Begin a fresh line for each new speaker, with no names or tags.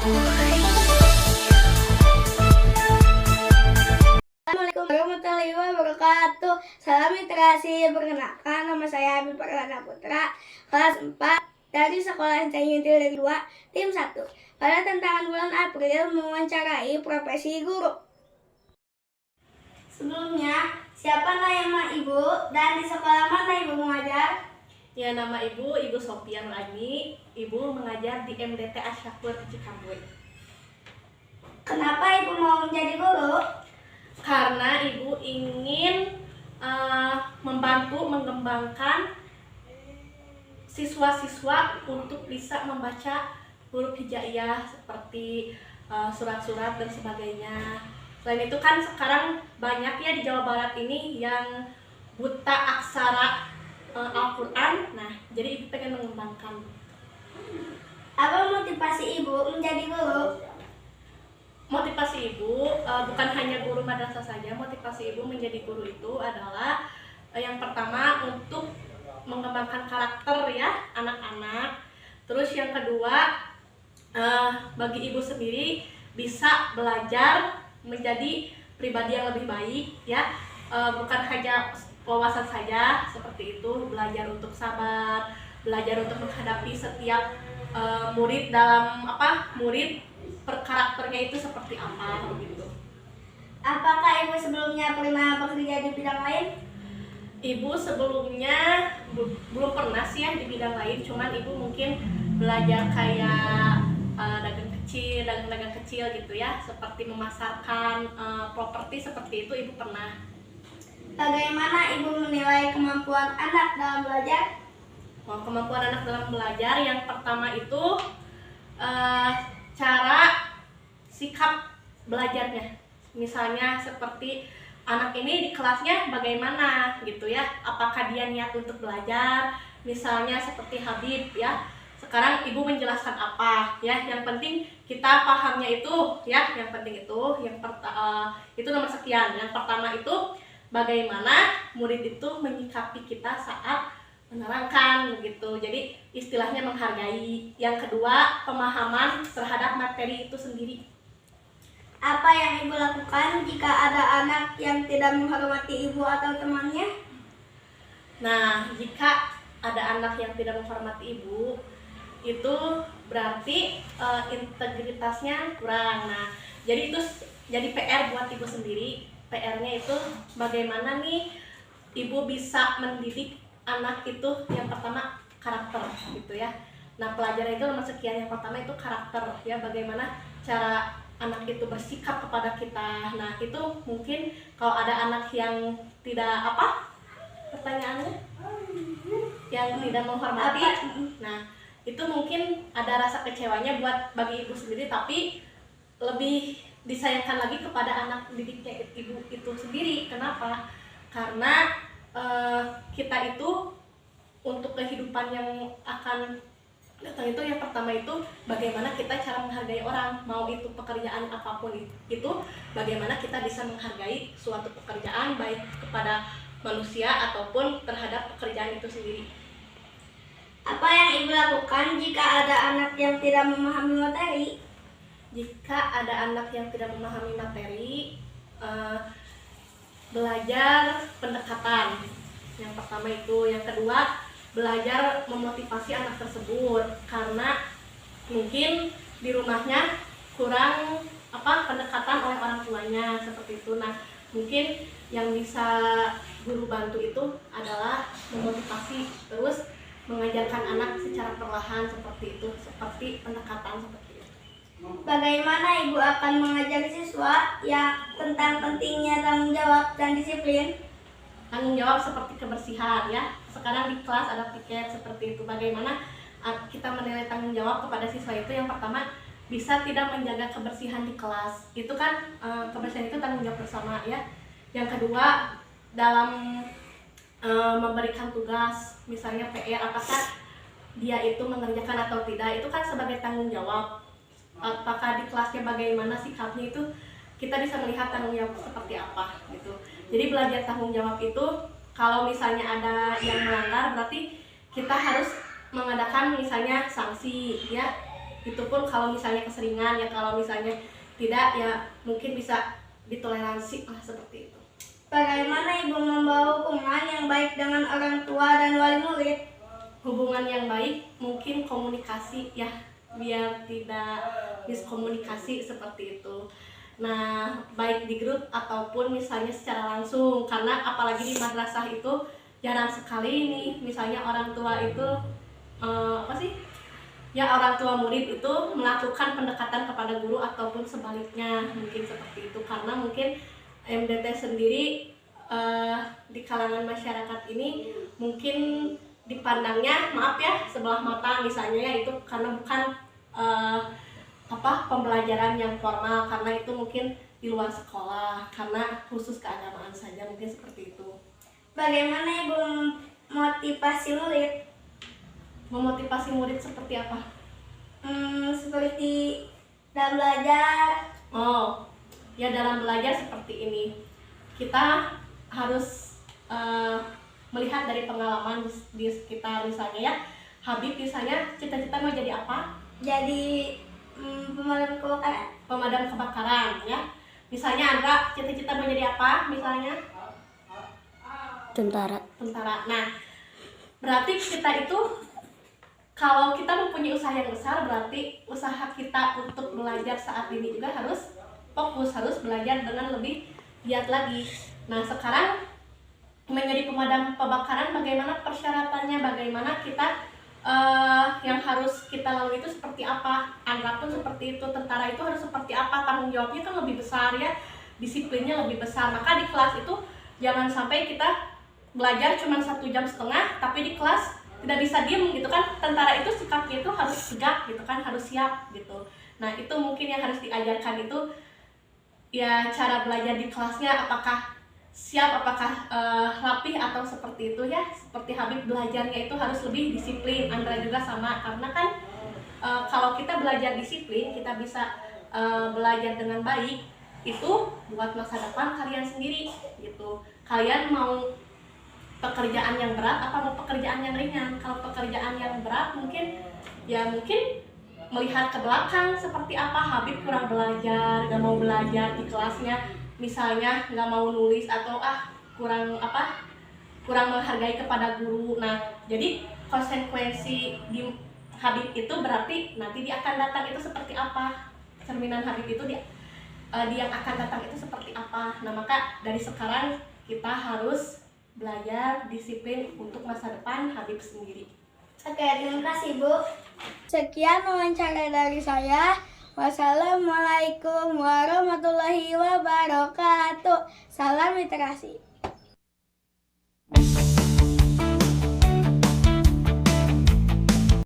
Assalamualaikum warahmatullahi wabarakatuh. Salam literasi. Perkenalkan, nama saya Habib Perdana Putra, kelas 4 dari Sekolah Teknik Tilik 2, tim 1. Pada tantangan bulan April mewawancarai profesi guru. Sebelumnya, siapa nama Ibu dan di sekolah mana Ibu mengajar?
Ya, nama Ibu Sofian Lani. Ibu mengajar di MDT Asyakur Cikambui.
Kenapa Ibu mau menjadi guru?
Karena Ibu ingin membantu mengembangkan siswa-siswa untuk bisa membaca huruf hijaiyah seperti surat-surat dan sebagainya. Selain itu kan sekarang banyak ya di Jawa Barat ini yang buta aksara Al-Quran. Nah, jadi Ibu pengen mengembangkan.
Apa motivasi Ibu menjadi guru?
Motivasi Ibu bukan hanya guru madrasah saja. Motivasi Ibu menjadi guru itu adalah yang pertama untuk mengembangkan karakter ya anak-anak. Terus yang kedua bagi Ibu sendiri bisa belajar menjadi pribadi yang lebih baik ya. Bukan hanya wawasan saja seperti itu, belajar untuk sabar, belajar untuk menghadapi setiap murid dalam murid karakternya itu seperti apa begitu.
Apakah Ibu sebelumnya pernah bekerja di bidang lain?
Ibu sebelumnya belum pernah sih ya di bidang lain, cuman Ibu mungkin belajar kayak dagang-dagang kecil gitu ya, seperti memasarkan properti seperti itu Ibu pernah.
Bagaimana Ibu menilai kemampuan anak dalam belajar?
Kemampuan anak dalam belajar yang pertama itu cara sikap belajarnya. Misalnya seperti anak ini di kelasnya bagaimana gitu ya, apakah dia niat untuk belajar, misalnya seperti Habib ya. Sekarang Ibu menjelaskan apa ya, yang penting kita pahamnya itu ya, yang penting itu itu nomor sekian. Yang pertama itu bagaimana murid itu menyikapi kita saat menerangkan begitu. Jadi istilahnya menghargai. Yang kedua, pemahaman terhadap materi itu sendiri.
Apa yang Ibu lakukan jika ada anak yang tidak menghormati Ibu atau temannya?
Nah, jika ada anak yang tidak menghormati Ibu, itu berarti integritasnya kurang. Nah, jadi itu jadi PR buat Ibu sendiri. PR-nya itu bagaimana nih Ibu bisa mendidik anak itu, yang pertama karakter gitu ya. Nah, pelajaran itu nomor sekian, yang pertama itu karakter ya, bagaimana cara anak itu bersikap kepada kita. Nah, itu mungkin kalau ada anak yang tidak pertanyaannya yang tidak menghormati, nah itu mungkin ada rasa kecewanya bagi Ibu sendiri, tapi lebih disayangkan lagi kepada anak didiknya Ibu itu sendiri. Kenapa? Karena kita itu untuk kehidupan yang akan datang itu, yang pertama itu bagaimana kita cara menghargai orang, mau itu pekerjaan apapun itu, bagaimana kita bisa menghargai suatu pekerjaan baik kepada manusia ataupun terhadap pekerjaan itu sendiri.
Apa yang Ibu lakukan jika ada anak yang tidak memahami materi?
Jika ada anak yang tidak memahami materi, belajar pendekatan yang pertama itu. Yang kedua, belajar memotivasi anak tersebut, karena mungkin di rumahnya kurang pendekatan oleh orang tuanya seperti itu. Nah, mungkin yang bisa guru bantu itu adalah memotivasi, terus mengajarkan anak secara perlahan seperti itu, seperti pendekatan seperti itu.
Bagaimana Ibu akan mengajari siswa ya tentang pentingnya tanggung jawab dan disiplin?
Tanggung jawab seperti kebersihan ya. Sekarang di kelas ada piket seperti itu. Bagaimana kita menilai tanggung jawab kepada siswa itu, yang pertama bisa tidak menjaga kebersihan di kelas. Itu kan kebersihan itu tanggung jawab bersama ya. Yang kedua, dalam memberikan tugas, misalnya PR, apakah dia itu mengerjakan atau tidak, itu kan sebagai tanggung jawab. Apakah di kelasnya bagaimana sikapnya, itu kita bisa melihat tanggung jawab seperti apa gitu. Jadi belajar tanggung jawab itu, kalau misalnya ada yang melanggar, berarti kita harus mengadakan misalnya sanksi ya. Itu pun kalau misalnya keseringan ya, kalau misalnya tidak ya mungkin bisa ditoleransi lah seperti itu.
Bagaimana ibu membawa hubungan yang baik dengan orang tua dan wali murid?
Hubungan yang baik mungkin komunikasi ya, biar tidak miskomunikasi seperti itu. Nah, baik di grup ataupun misalnya secara langsung, karena apalagi di madrasah itu jarang sekali nih misalnya orang tua itu apa sih ya, orang tua murid itu melakukan pendekatan kepada guru ataupun sebaliknya, mungkin seperti itu. Karena mungkin MDT sendiri di kalangan masyarakat ini mungkin dipandangnya, maaf ya, sebelah mata misalnya ya, itu karena bukan pembelajaran yang formal, karena itu mungkin di luar sekolah, karena khusus keagamaan saja, mungkin seperti itu.
Bagaimana ibu motivasi murid?
Memotivasi murid seperti apa?
Seperti dalam belajar.
Oh, ya dalam belajar seperti ini. Kita harus melihat dari pengalaman di sekitar, misalnya ya, Habib misalnya cita-cita mau jadi apa?
Jadi pemadam kebakaran.
Pemadam kebakaran ya. Misalnya Andra cita-cita mau jadi apa? Misalnya
Tentara.
tentara. Nah, berarti kita itu kalau kita mempunyai usaha yang besar, berarti usaha kita untuk belajar saat ini juga harus fokus, harus belajar dengan lebih giat lagi. Nah, sekarang menjadi pemadam kebakaran, bagaimana persyaratannya, bagaimana kita yang harus kita lalui itu seperti apa? Andra pun seperti itu, tentara itu harus seperti apa? Tanggung jawabnya kan lebih besar ya, disiplinnya lebih besar. Maka di kelas itu jangan sampai kita belajar cuma 1,5 jam, tapi di kelas tidak bisa diem gitu kan. Tentara itu sikapnya itu harus tegak gitu kan, harus siap gitu. Nah, itu mungkin yang harus diajarkan itu ya, cara belajar di kelasnya apakah siap, apakah rapih atau seperti itu ya. Seperti Habib belajarnya itu harus lebih disiplin, Andra juga sama, karena kan kalau kita belajar disiplin, kita bisa belajar dengan baik, itu buat masa depan kalian sendiri gitu. Kalian mau pekerjaan yang berat apa mau pekerjaan yang ringan? Kalau pekerjaan yang berat mungkin melihat ke belakang seperti apa Habib kurang belajar, gak mau belajar di kelasnya, misalnya gak mau nulis atau kurang menghargai kepada guru. Nah, jadi konsekuensi di Habib itu berarti nanti dia akan datang itu seperti apa, cerminan Habib itu dia yang akan datang itu seperti apa. Nah, maka dari sekarang kita harus belajar disiplin untuk masa depan Habib sendiri.
Oke, terima kasih Bu. Sekian wawancara dari saya. Wassalamualaikum warahmatullahi wabarakatuh. Salam literasi.